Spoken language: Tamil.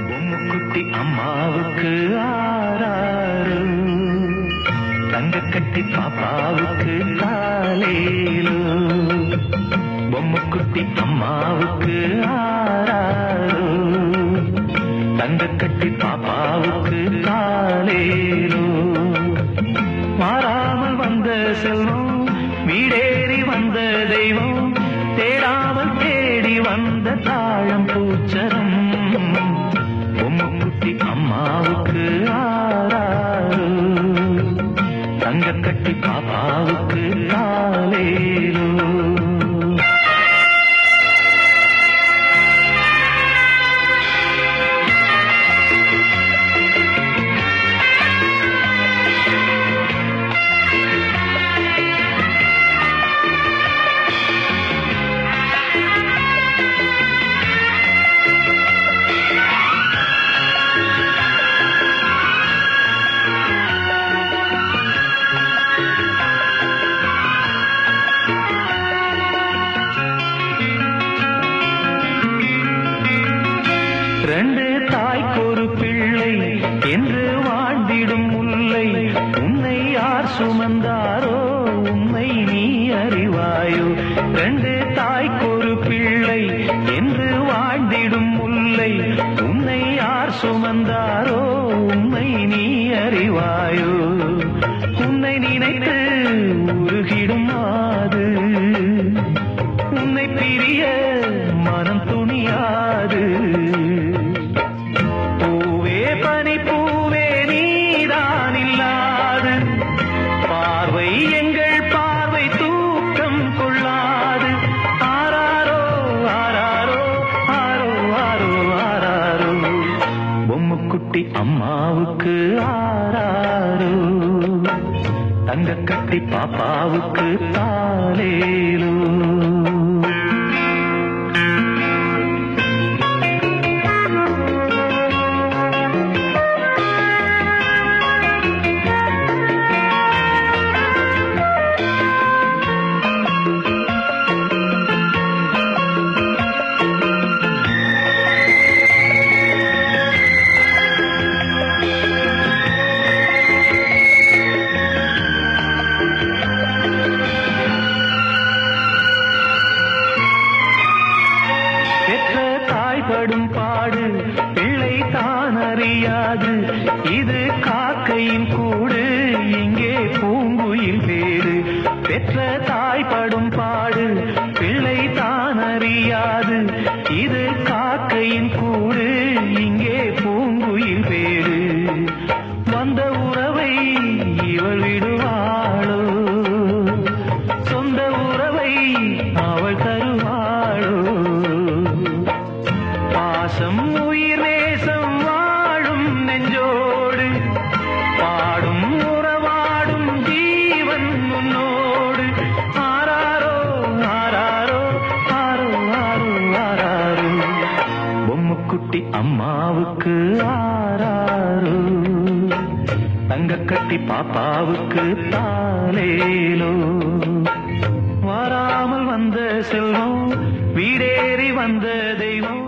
பொம்முக்குட்டி அம்மாவுக்கு ஆராரு, தங்கக்கட்டி பாப்பாவுக்கு காலேலோ. பொம்முக்குட்டி அம்மாவுக்கு ஆராரு, தங்கக்கட்டி பாப்பாவுக்கு காலேலோ. மாறாமல் வந்த செல்வம், வீடேறி வந்த தெய்வம், தேடாமல் தேடி வந்த தாழம் பூச்சரம். பொம்முக்குட்டி அம்மாவுக்கு ஆராரு, தங்கக்கட்டி பாப்பாவுக்கு காலேலோ. ரெண்டு தாய்க்கொரு பிள்ளை என்று வாழ்ந்திடும் முல்லை, உன்னை யார் சுமந்தாரோ உண்மை நீ அறிவாயோ. ரெண்டு தாய்க்கொரு பிள்ளை என்று வாழ்ந்திடும் முல்லை, உன்னை யார் சுமந்தாரோ உண்மை நீ அறிவாயோ. உன்னை நினைத்து உருகிடும் மாது, உன்னை பிரிய மனம் துணியாது. எங்கள் பார்வை தூக்கம் கொள்ளாது. ஆராரோ ஆராரோ ஆரோ ஆரோ ஆராரோ. பொம்முக்குட்டி அம்மாவுக்கு ஆராரோ, தங்கக்கட்டி பாப்பாவுக்கு காலேலோ. படும் பாடு பிள்ளை தான் அறியாது, இது காக்கையின் கூடு இங்கே பூங்குயில் வேறு. பெற்ற தாய் படும் பாடு பிள்ளை தான் அறியாது, இது காக்கையின் கூடு இங்கே பூங்குயில் வேறு. வந்த உறவை இவள் விடுவாளோ, சொந்த உறவை அவள் தருவாளோ. பாசம் உயிர் நேசம் வாழும் நெஞ்சோடு, பாடும் உறவாடும் ஜீவன் முன்னோடு. ஆராரோ ஆராரோ ஆரோ ஆரோ ஆராரோ. பொம்முக்குட்டி அம்மாவுக்கு ஆராரோ, தங்கக்கட்டி பாப்பாவுக்கு காலேலோ. வராமல் வந்த செல்வம், வீடேறி வந்த தெய்வம்,